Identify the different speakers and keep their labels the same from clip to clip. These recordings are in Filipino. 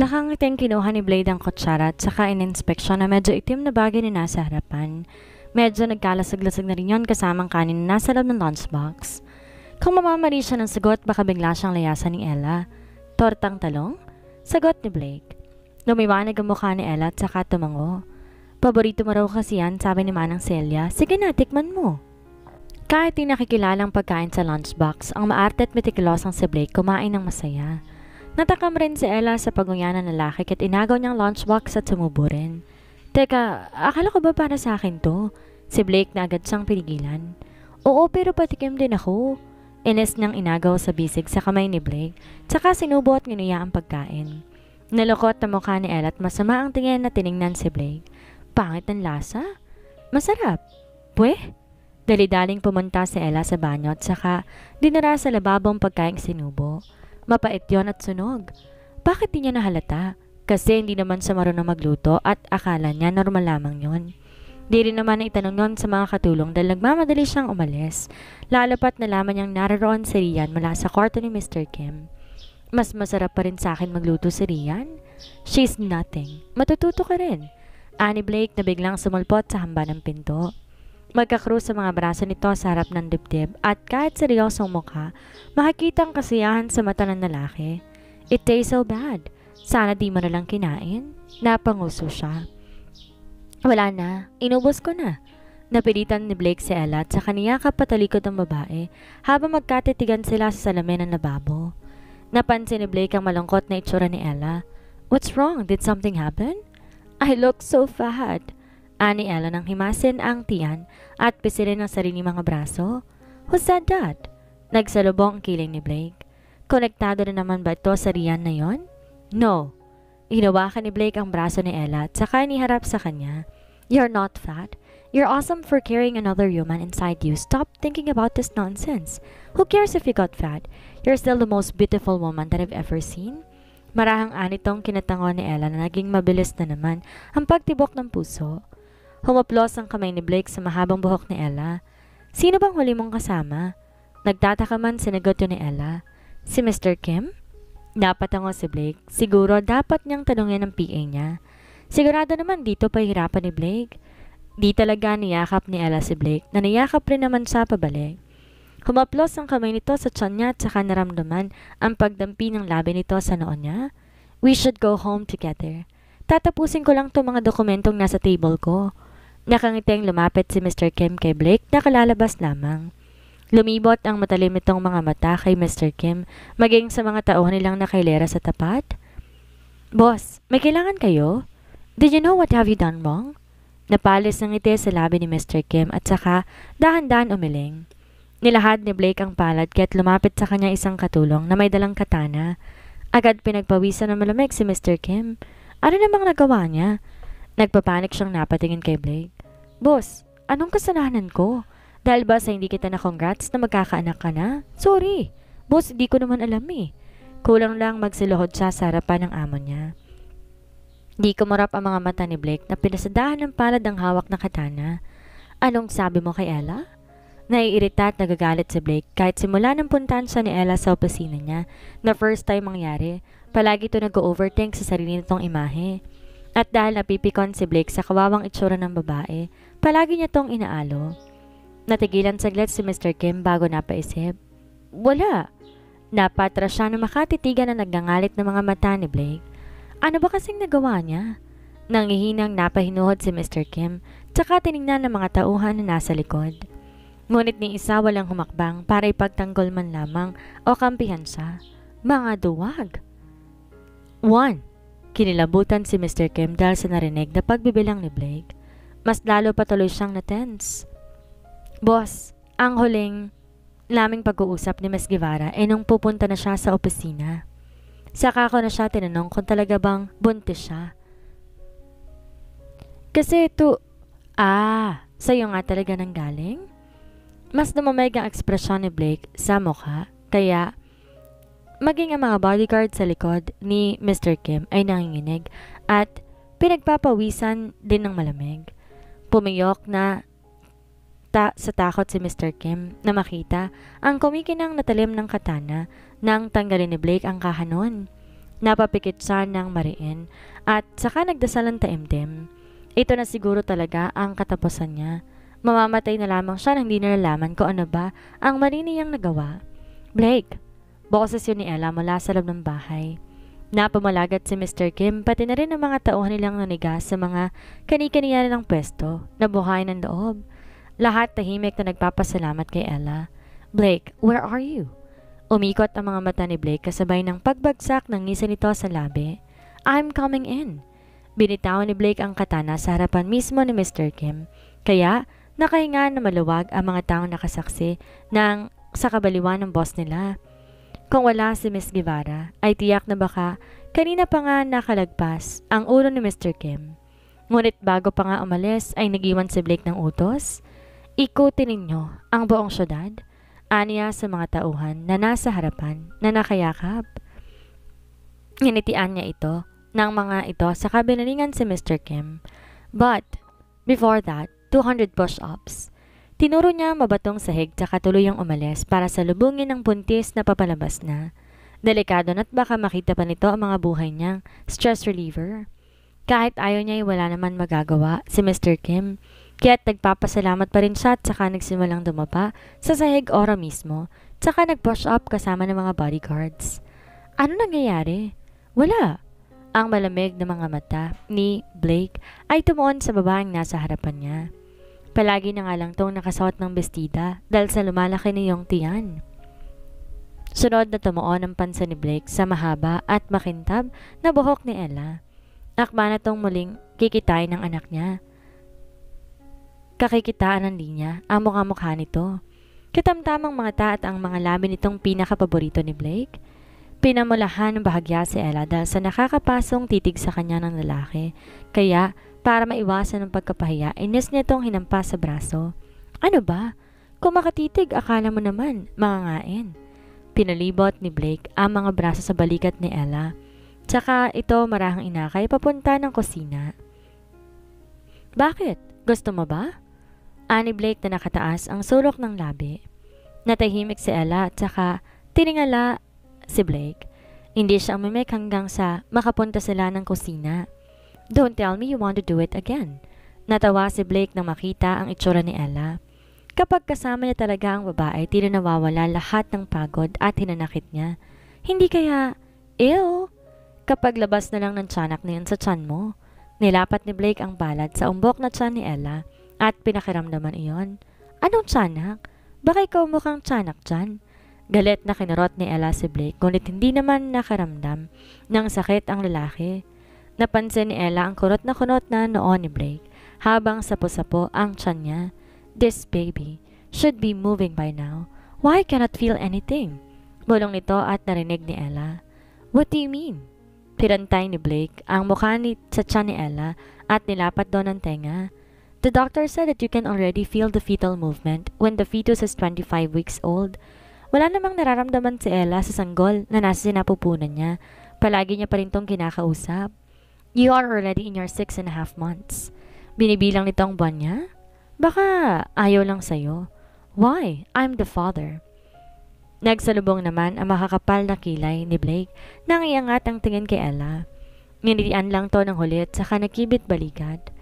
Speaker 1: Nakangiting kinuha ni Blade ang kutsara at saka in-inspeksyon na medyo itim na bagay na nasa harapan. Medyo nagkalasag-lasag na rin yon kasamang kanin na nasa loob ng lunchbox. Kung mamamali siya ng sagot, baka bigla siyang layasan ni Ella. Tortang talong? Sagot ni Blake. Lumiwanag ang mukha ni Ella at saka tumango. Paborito mo raw kasi yan, sabi ni Manang Celia. Sige na, tikman mo. Kahit di nakikilalang pagkain sa lunchbox, ang maarte at metikulosang si Blake kumain ng masaya. Natakam rin si Ella sa pagunyan ng lalaki at inagaw niyang lunchbox at sumubo rin. Teka, akala ko ba para sa akin to? Si Blake na agad siyang pinigilan. Oo, pero patikim din ako. Ines niyang inagaw sa bisig sa kamay ni Blake, tsaka sinubo at nginuya ang pagkain. Nalukot na mukha ni Ella at masama ang tingin na tiningnan si Blake. Pangit ng lasa? Masarap. Pweh? Dali-daling pumunta si Ella sa banyo at saka dinara sa lababong pagkaing sinubo. Mapait yon at sunog. Bakit di niya nahalata? Kasi hindi naman siya marunong magluto at akala niya normal lamang yon. Di rin naman itanong yon sa mga katulong dahil nagmamadali siyang umalis. Lalo pat nalaman niyang naroon si Rian mula sa kwarto ni Mr. Kim. Mas masarap pa rin sa akin magluto si Rian. She's nothing. Matututo ka rin. Ani Blake na biglang sumulpot sa hamba ng pinto. Magkakrus sa mga braso nito sa harap ng dibdib at kahit seryosong mukha, makikita ang kasiyahan sa mata ng lalaki. It tastes so bad. Sana di mo na lang kinain. Napanguso siya. Wala na. Inubos ko na. Napilitan ni Blake si Ella at sa kaniyakap patalikod ng babae habang magkatitigan sila sa salamin ng lababo. Napansin ni Blake ang malungkot na itsura ni Ella. What's wrong? Did something happen? I look so fat. Ani Ella nang himasin ang tiyan at pisilin ang sarili mga braso. Who said that? Nagsalubong ang kiling ni Blake. Konektado na naman ba ito sa Rian na yon? No. Hinawakan ni Blake ang braso ni Ella at saka iniharap sa kanya. You're not fat. You're awesome for carrying another human inside you. Stop thinking about this nonsense. Who cares if you got fat? You're still the most beautiful woman that I've ever seen. Marahang anitong kinatango ni Ella na naging mabilis na naman ang pagtibok ng puso. Humaplos ang kamay ni Blake sa mahabang buhok ni Ella. Sino bang huli mong kasama? Nagtataka man sinagot yun ni Ella. Si Mr. Kim? Napatango si Blake. Siguro dapat niyang tanungin ang PA niya. Sigurado naman dito pahirapan ni Blake. Di talaga niyakap ni Ella si Blake na niyakap rin naman siya pabalik. Humaplos ang kamay nito sa tiyan niya at saka naramdaman ang pagdampi ng labi nito sa noon niya. We should go home together. Tatapusin ko lang itong mga dokumentong nasa table ko. Nakangiting lumapit si Mr. Kim kay Blake na kalalabas lamang. Lumibot ang matalim itong mga mata kay Mr. Kim maging sa mga tauhan nilang nakailera sa tapat. Boss, may kailangan kayo? Did you know what have you done wrong? Napalis ng ngiti sa labi ni Mr. Kim at saka dahan-dahan umiling. Nilahad ni Blake ang palad kaya't lumapit sa kanya isang katulong na may dalang katana. Agad pinagpawisan ng malamig si Mr. Kim. Ano namang nagawa niya? Nagpapanik siyang napatingin kay Blake. Boss, anong kasalanan ko? Dahil ba sa hindi kita na congrats na magkakaanak ka na? Sorry. Boss, hindi ko naman alam eh. Kulang lang magsiluhod siya sa harapan ng amo niya. Di kumarap ang mga mata ni Blake na pinasadahan ng palad ang hawak na katana. Anong sabi mo kay Ella? Naiirita at nagagalit si Blake kahit simula ng puntahan siya ni Ella sa opisina niya na first time mangyari, palagi ito nag-overthink sa sarili nitong imahe. At dahil napipikon si Blake sa kawawang itsura ng babae, palagi niya tong inaalo. Natigilan saglit si Mr. Kim bago napaisip. Wala. Napatras siya na makatitigan na nagngangalit ng mga mata ni Blake. Ano ba kasing nagawa niya? Nangihinang napahinuhod si Mr. Kim, tsaka tiningnan ng mga tauhan na nasa likod. Ngunit ni isa walang humakbang para ipagtanggol man lamang o kampihan siya. Mga duwag. 1. Kinilabutan si Mr. Kim dahil sa narinig na pagbibilang ni Blake. Mas lalo patuloy siyang na-tense. Boss, ang huling naming pag-uusap ni Ms. Guevara ay nung pupunta na siya sa opisina. Saka ko na siya tinanong kung talaga bang buntis siya. Kasi ito, sa'yo nga talaga nang galing? Mas dumamig ang ekspresyon ni Blake sa mukha, kaya maging ang mga bodyguard sa likod ni Mr. Kim ay nanginginig at pinagpapawisan din ng malamig. Pumiyok na sa takot si Mr. Kim na makita ang kumikinang natalim ng katana nang tanggalin ni Blake ang kahanon. Napapikit siya ng mariin at saka nagdasal ng taimtim. Ito na siguro talaga ang katapusan niya. Mamamatay na lamang siya nang hindi nalalaman kung ano ba ang mali niyang nagawa. Blake! Boses yun ni Ella mula sa loob ng bahay. Napamalagat si Mr. Kim pati na rin ang mga tauhan nilang nanigas sa mga kani-kaniya nilang pwesto na buhay ng loob. Lahat tahimik na nagpapasalamat kay Ella. Blake, where are you? Umikot ang mga mata ni Blake kasabay ng pagbagsak ng ngisa nito sa labi. I'm coming in. Binitaw ni Blake ang katana sa harapan mismo ni Mr. Kim. Kaya nakahinga na maluwag ang mga taong nakasaksi ng sa kabaliwan ng boss nila. Kung wala si Miss Guevara, ay tiyak na baka kanina pa nga nakalagpas ang ulo ni Mr. Kim. Ngunit bago pa nga umalis ay nagiwan si Blake ng utos. Ikutin ninyo ang buong syudad, aniya sa mga tauhan na nasa harapan na nakayakap. Nginitian niya ito ng mga ito sa kabinalingan si Mr. Kim. But, before that, 200 push-ups. Tinuro niya mabatong sahig tsaka tuluyang umalis para salubungin ng buntis na papalabas na. Delikado na't baka makita pa nito ang mga buhay niyang stress reliever. Kahit ayaw niya ay wala naman magagawa si Mr. Kim, kaya't nagpapasalamat pa rin siya at saka nagsimulang dumapa sa sahig ora mismo tsaka nag-push up kasama ng mga bodyguards. Ano nangyayari? Wala. Ang malamig na mga mata ni Blake ay tumuon sa babaeng nasa harapan niya. Palagi na nga lang tong nakasuot ng bestida dahil sa lumalaki niyong tiyan. Sunod na tumuon ang pansa ni Blake sa mahaba at makintab na buhok ni Ella. Akma na tong muling kikitain ng anak niya. Kakikitaan ng linya ang mukha-mukha nito. Katamtamang mga ta at ang mga labi nitong pinakapaborito ni Blake. Pinamulahan ng bahagya si Ella dahil sa nakakapasong titig sa kanya ng lalaki. Kaya, para maiwasan ang pagkapahiya, inis niya itong hinampas sa braso. Ano ba? Kung makatitig, akala mo naman, mangangain. Pinalibot ni Blake ang mga braso sa balikat ni Ella. Tsaka ito marahang inakay papunta ng kusina. Bakit? Gusto mo ba? Ani Blake na nakataas ang sulok ng labi. Natahimik si Ella at saka tiningala si Blake. Hindi siya umimik hanggang sa makapunta sila ng kusina. Don't tell me you want to do it again. Natawa si Blake nang makita ang itsura ni Ella. Kapag kasama niya talaga ang babae, tila nawawala lahat ng pagod at hinanakit niya. Hindi kaya, ew, kapag labas na lang ng tiyanak na yun sa tiyan mo. Nilapat ni Blake ang balad sa umbok na tiyan ni Ella at pinakiramdaman iyon. Anong tiyanak? Baka ikaw mukhang tiyanak dyan? Galit na kinurot ni Ella si Blake, ngunit hindi naman nakaramdam ng sakit ang lalaki. Napansin ni Ella ang kunot na noon ni Blake habang sapo-sapo ang tiyan niya. This baby should be moving by now. Why cannot feel anything? Bulong nito at narinig ni Ella. What do you mean? Pirantay ni Blake ang mukha sa tiyan ni Ella at nilapat doon ang tenga. The doctor said that you can already feel the fetal movement when the fetus is 25 weeks old. Wala namang nararamdaman si Ella sa sanggol na nasa sinapupunan niya. Palagi niya pa rin tong kinakausap. You are already in your 6.5 months. Binibilang nito ang buwan niya? Baka ayaw lang sa'yo. Why? I'm the father. Nagsalubong naman ang makakapal na kilay ni Blake nang iangat ang tingin kay Ella. Nginitian lang to ng huli at saka nakibit balikat.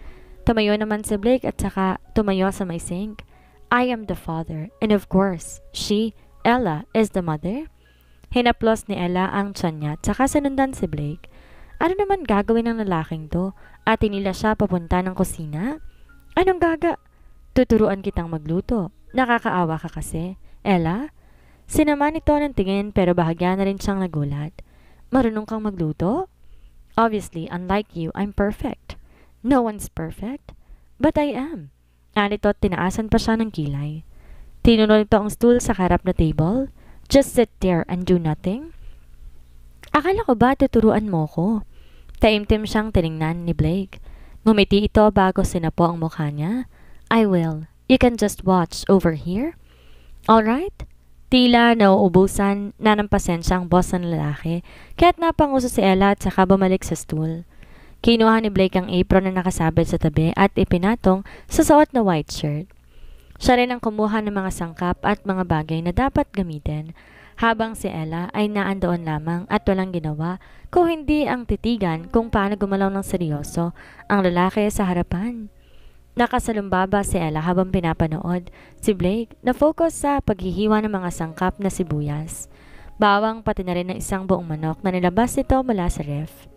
Speaker 1: Tumayo naman si Blake at saka tumayo sa may sink. I am the father and of course, she, Ella, is the mother. Hinaplos ni Ella ang tiyan niya at saka sinundan si Blake. Ano naman gagawin ng lalaking to at tinila siya papunta ng kusina? Anong Tuturuan kitang magluto. Nakakaawa ka kasi. Ella? Sinama nito ng tingin pero bahagya na rin siyang nagulat. Marunong kang magluto? Obviously, unlike you, I'm perfect. No one's perfect. But I am. Anito tinaasan pa siya ng kilay. Tinunod nito ang stool sa harap na table. Just sit there and do nothing? Akala ko ba tuturuan mo ko? Taimtim siyang tiningnan ni Blake. Ngumiti ito bago sinapo ang mukha niya. I will. You can just watch over here. Alright? Tila nauubusan na ng pasensya ang boss ng lalaki, kaya't napanguso si Ella at saka bumalik sa stool. Kinuha ni Blake ang apron na nakasabit sa tabi at ipinatong sa suot na white shirt. Siya rin ang kumuha ng mga sangkap at mga bagay na dapat gamitin. habang si Ella ay naandoon lamang at walang ginawa kung hindi ang titigan kung paano gumalaw ng seryoso ang lalaki sa harapan. Nakasalumbaba si Ella habang pinapanood si Blake na focus sa paghihiwa ng mga sangkap na sibuyas. Bawang pati na rin ng isang buong manok na nilabas nito mula sa ref.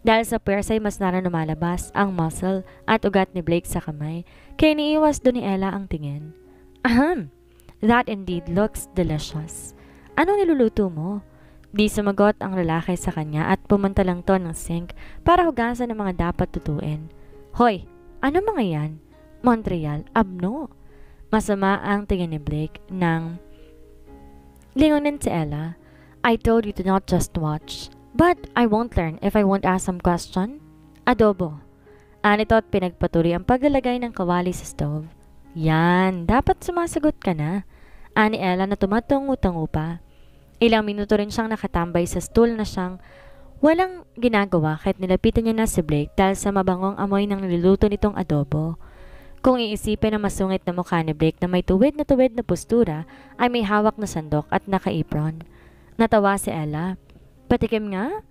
Speaker 1: Dahil sa puwersa ay mas lumalabas ang muscle at ugat ni Blake sa kamay, kaya iniiwas doon ni Ella ang tingin. Ahem! That indeed looks delicious. Anong niluluto mo? Di sumagot ang lalaki sa kanya at pumunta lang to ng sink para hugasan ang mga dapat tutuin. Hoy! Ano mga yan? Montreal? Abno? Masama ang tingin ni Blake nang lingunin si Ella. I told you to not just watch. But I won't learn if I won't ask some question. Adobo. Anito at pinagpatuloy ang paglalagay ng kawali sa stove. Yan, dapat sumasagot ka na. Ani Ella na tumatungo-tungo pa. Ilang minuto rin siyang nakatambay sa stool na siyang walang ginagawa kahit nilapitan niya na si Blake dahil sa mabangong amoy ng niluluto nitong adobo. Kung iisipin na masungit na mukha ni Blake na may tuwid na postura ay may hawak na sandok at naka-apron. Natawa si Ella. Patikim nga?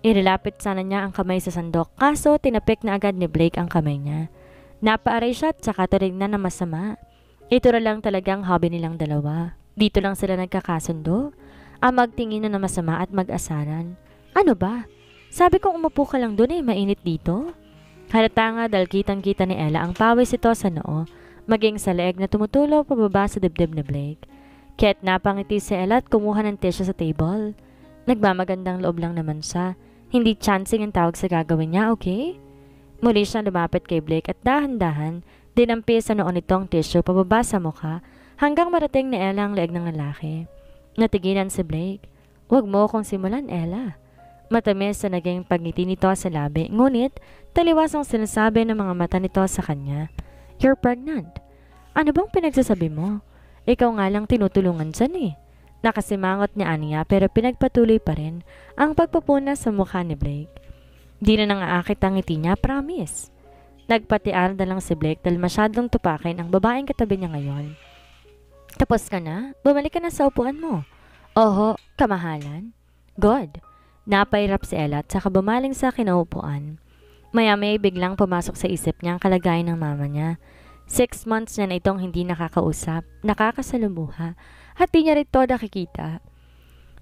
Speaker 1: Irilapit sana niya ang kamay sa sandok kaso tinapik na agad ni Blake ang kamay niya. Napaaray siya at saka tinignan na masama. Ito na lang talagang hobby nilang dalawa. Dito lang sila nagkakasundo. Ang magtingin na masama at mag-asaran. Ano ba? Sabi kong umupo ka lang doon mainit dito. Halata nga dahil kitang-kita ni Ella ang pawis ito sa noo, maging sa leeg na tumutulo pababa sa dibdib ni Blake. Kaya't napangiti si Ella at kumuha ng tissue sa table. Nagmamagandang loob lang naman siya. Hindi chancing ang tawag sa gagawin niya, okay? Muli siyang lumapit kay Blake at dahan-dahan dinampi sa noo nitong tissue pababa sa mukha hanggang marating ni Ella ang leeg ng lalaki. Natigilan si Blake. Huwag mo akong simulan, Ella. Matamis sa naging pagngiti nito sa labi, ngunit taliwas ang sinasabi ng mga mata nito sa kanya. You're pregnant. Ano bang pinagsasabi mo? Ikaw nga lang tinutulungan dyan Nakasimangot niya aniya pero pinagpatuloy pa rin ang pagpupuna sa mukha ni Blake. Di na nangaakit ang ngiti niya, promise. Nagpatiar na lang si Blake dahil masyadong tupakin ang babaeng katabi niya ngayon. Tapos ka na? Bumalik ka na sa upuan mo. Oho, kamahalan. Good. Napairap si Ella at saka bumaling sa kinaupuan. Maya-may biglang pumasok sa isip niya ang kalagayan ng mama niya. 6 months niya na itong hindi nakakausap, nakakasalumuha, at di niya rito nakikita.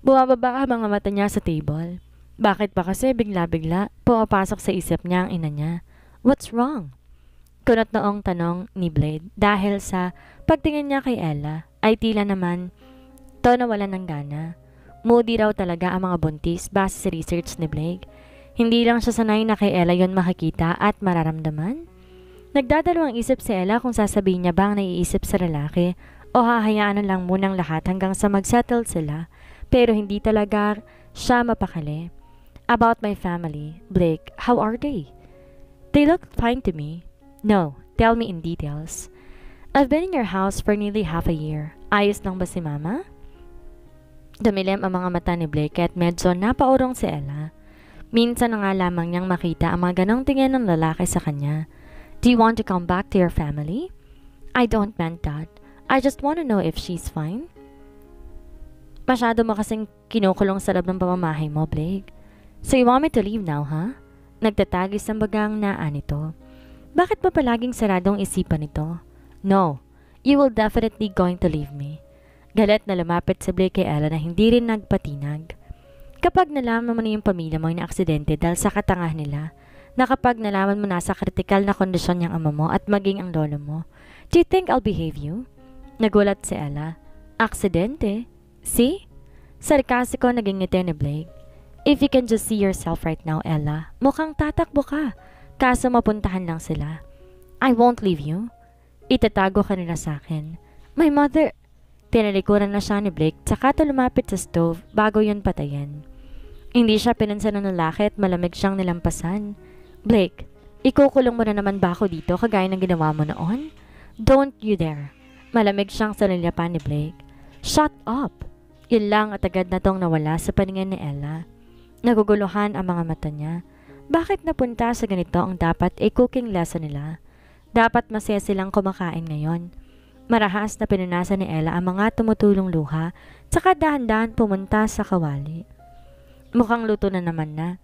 Speaker 1: Bumababa ang mga mata niya sa table. Bakit ba kasi bigla-bigla pumapasok sa isip niya ang ina niya? What's wrong? Kunot noong tanong ni Blade dahil sa pagtingin niya kay Ella ay tila naman to nawalan ng gana. Moody raw talaga ang mga buntis base sa research ni Blake. Hindi lang siya sanay na kay Ella yon makikita at mararamdaman. Nagdadalawang isip si Ella kung sasabihin niya ba ang naiisip sa lalaki o hahayaan na lang munang lahat hanggang sa magsettle sila, pero hindi talaga siya mapakali. About my family, Blake, how are they? They look fine to me. No, tell me in details. I've been in your house for nearly half a year. Ayos lang ba si Mama? Dumilim ang mga mata ni Blake at medyo napaurong si Ella. Minsan na nga lamang niyang makita ang mga ganong tingin ng lalaki sa kanya. Do you want to come back to your family? I don't meant that. I just want to know if she's fine. Masyado mo kasing kinukulong sa loob ng pamamahay mo, Blake. So you want me to leave now, huh? Nagtatagis ang bagang naan nito. Bakit ba palaging saradong isipan nito? No, you will definitely going to leave me. Galit na lumapit si Blake kay Ella na hindi rin nagpatinag. Kapag nalaman mo na yung pamilya mo ay na-aksidente dahil sa katangahan nila, na kapag nalaman mo na sa kritikal na kondisyon niyang ama mo at maging ang lolo mo, do you think I'll behave you? Nagulat si Ella. Aksidente? See? Sarkasiko naging ngiti ni Blake. If you can just see yourself right now, Ella, mukhang tatakbo ka. Kaso mapuntahan lang sila. I won't leave you. Itatago ka nila sa akin. My mother... Tinalikuran na siya ni Blake tsaka ito lumapit sa stove bago yun patayin. Hindi siya pinansin ng lalaki at malamig siyang nilampasan. Blake, ikukulong mo na naman ba ako dito kagaya ng ginawa mo noon? Don't you dare. Malamig siyang sanilyapan ni Blake. Shut up! Yun lang at agad na tong nawala sa paningin ni Ella. Naguguluhan ang mga mata niya. Bakit napunta sa ganito ang dapat cooking lesson nila? Dapat masaya silang kumakain ngayon. Marahas na pinunasan ni Ella ang mga tumutulong luha Tsaka dahan-dahan pumunta sa kawali. Mukhang luto na naman na.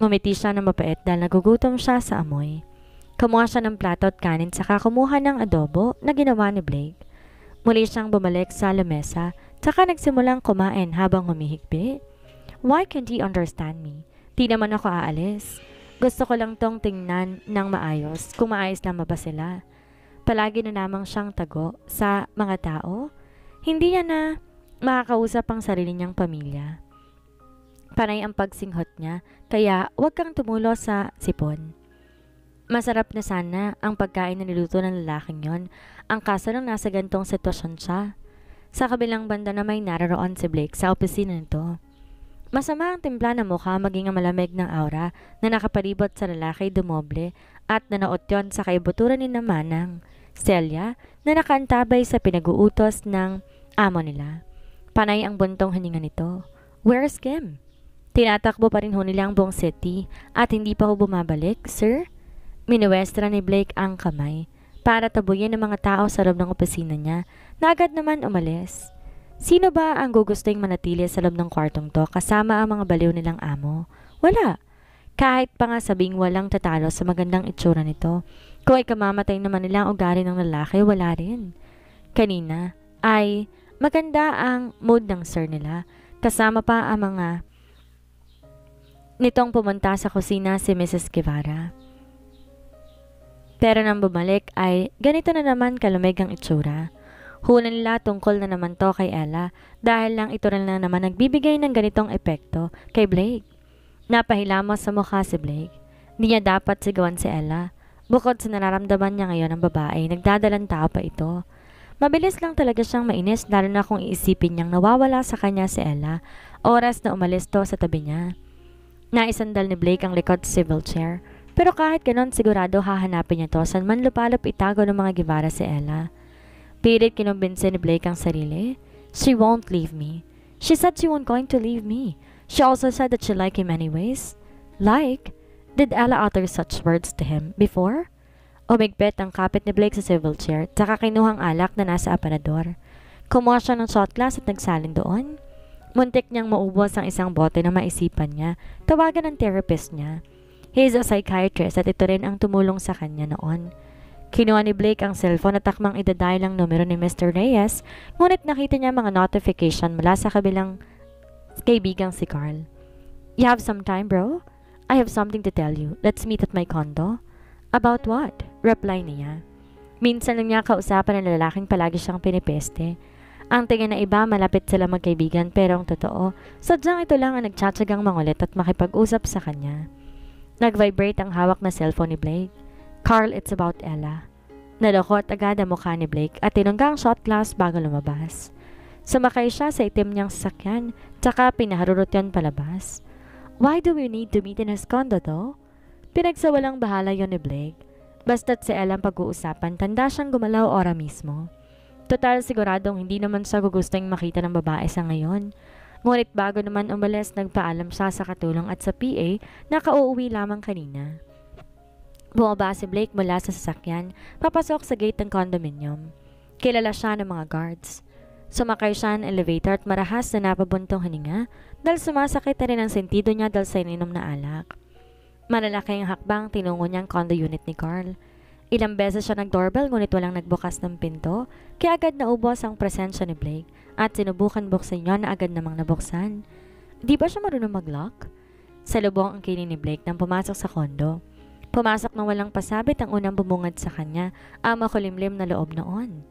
Speaker 1: Ngumiti siya ng mapait dahil nagugutom siya sa amoy. Kumuha siya ng plato at kanin saka kumuha ng adobo na ginawa ni Blake. Muli siyang bumalik sa lamesa tsaka nagsimulang kumain habang humihigpi. Why can't he understand me? Di naman ako aalis. Gusto ko lang tong tingnan ng maayos kung maayos naman ba sila. Palagi na namang siyang tago sa mga tao. Hindi niya na makakausap ang sarili niyang pamilya. Panay ang pagsinghot niya, kaya huwag kang tumulo sa sipon. Masarap na sana ang pagkain na niluto ng lalaking yon, ang kaso lang nasa gantong sitwasyon siya. Sa kabilang banda na may naroon si Blake sa opisina nito. Masama ang timpla ng mukha maging ang malamig ng aura na nakapalibot sa lalaki dumoble at nanaot yon sa kaibuturan ni naman ng Celia na nakaantabay sa pinag-uutos ng amo nila. Panay ang buntong hininga nito. Where's Kim? Tinatakbo pa rin ho nila ang buong city at hindi pa ho bumabalik, sir? Minuwestra ni Blake ang kamay para tabuyan ng mga tao sa loob ng opisina niya na agad naman umalis. Sino ba ang gugustong manatili sa loob ng kwartong to kasama ang mga baliw nilang amo? Wala. Kahit pa nga sabing walang tatalo sa magandang itsura nito. Kung ay kamamatay naman nila ang ugali ng lalaki, wala rin. Kanina ay maganda ang mood ng sir nila. Kasama pa ang mga nitong pumunta sa kusina si Mrs. Guevara. Pero nang bumalik ay ganito na naman kalamig ang itsura. Huna nila tungkol na naman to kay Ella dahil lang ito na naman nagbibigay ng ganitong epekto kay Blake. Napahilamos sa mukha si Blake. Hindi niya dapat sigawan si Ella. Bukod sa nararamdaman niya ngayon ng babae, nagdadalang tao pa ito. Mabilis lang talaga siyang mainis lalo na kung iisipin niyang nawawala sa kanya si Ella oras na umalis to sa tabi niya. Naisandal ni Blake ang likod sa civil chair. Pero kahit ganon sigurado hahanapin niya to saan man lupalop itago ng mga Guevara si Ella. Pilit kinumbinsi ni Blake ang sarili. She won't leave me. She said she won't going to leave me. She also said that she liked him anyways. Like? Did Ella utter such words to him before? Umigpit ang kapit ni Blake sa civil chair tsaka kinuhang alak na nasa aparador. Kumuha siya ng shot glass at nagsalin doon. Muntik niyang maubos ang isang bote na maisipan niya. Tawagan ng therapist niya. He is a psychiatrist at ito rin ang tumulong sa kanya noon. Kinuha ni Blake ang cellphone at takmang idadial ang numero ni Mr. Reyes, ngunit nakita niya mga notification mula sa kabilang kaibigang si Carl. You have some time, bro? I have something to tell you. Let's meet at my condo. About what? Reply niya. Minsan lang niya kausapan ng lalaking palagi siyang pinipeste. Ang tingin na iba malapit sila magkaibigan pero ang totoo, sadyang ito lang ang nagtsatsagang mangulit at makipag-usap sa kanya. Nag-vibrate ang hawak na cellphone ni Blake. Carl, it's about Ella. Nalokot agad ang mukha ni Blake at tinungga ang shot glass bago lumabas. Sumakay siya sa itim niyang sasakyan, tsaka pinaharurot yon palabas. Why do we need to meet in his condo though? Pinagsawalang bahala yon ni Blake. Basta't si Ella ang pag-uusapan, tanda siyang gumalaw ora mismo. Total siguradong hindi naman siya gugustong makita ng babae sa ngayon. Ngunit bago naman umalis, nagpaalam siya sa katulong at sa PA na kauuwi lamang kanina. Bumaba si Blake mula sa sasakyan, papasok sa gate ng condominium. Kilala siya ng mga guards. Sumakay siya ng elevator at marahas na napabuntong hininga dahil sumasakit na rin ang sentido niya dahil sa ininom na alak. Malalaki ang hakbang tinungo niya ang condo unit ni Carl. Ilang beses siya nag-doorbell ngunit walang nagbukas ng pinto, kaya agad naubos ang presensya ni Blake at sinubukan buksan niya na agad namang nabuksan. Di ba siya marunong mag-lock? Salubong ang kinin ni Blake nang pumasok sa kondo. Pumasok nang walang pasabit ang unang bumungad sa kanya, ang makulimlim na loob noon.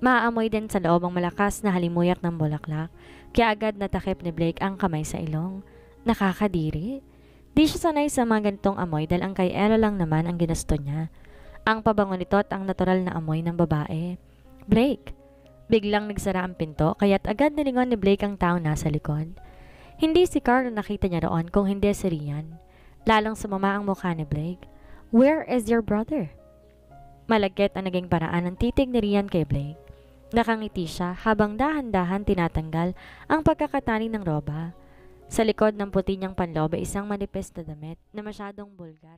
Speaker 1: Maaamoy din sa loob ang malakas na halimuyak ng bulaklak, kaya agad natakip ni Blake ang kamay sa ilong. Nakakadiri. Di siya sanay sa mga ganitong amoy dahil ang kay Ella lang naman ang ginusto niya. Ang pabango nito at ang natural na amoy ng babae. Blake. Biglang nagsara ang pinto kaya't agad nilingon ni Blake ang tao nasa likod. Hindi si Carl ang nakita niya roon kung hindi si Rian. Lalong sumama ang mukha ni Blake. Where is your brother? Malagkit ang naging paraan ng titig ni Rian kay Blake. Nakangiti siya habang dahan-dahan tinatanggal ang pagkakatani ng roba. Sa likod ng puti niyang panloob ay isang manipis na damit na masyadong bulgar.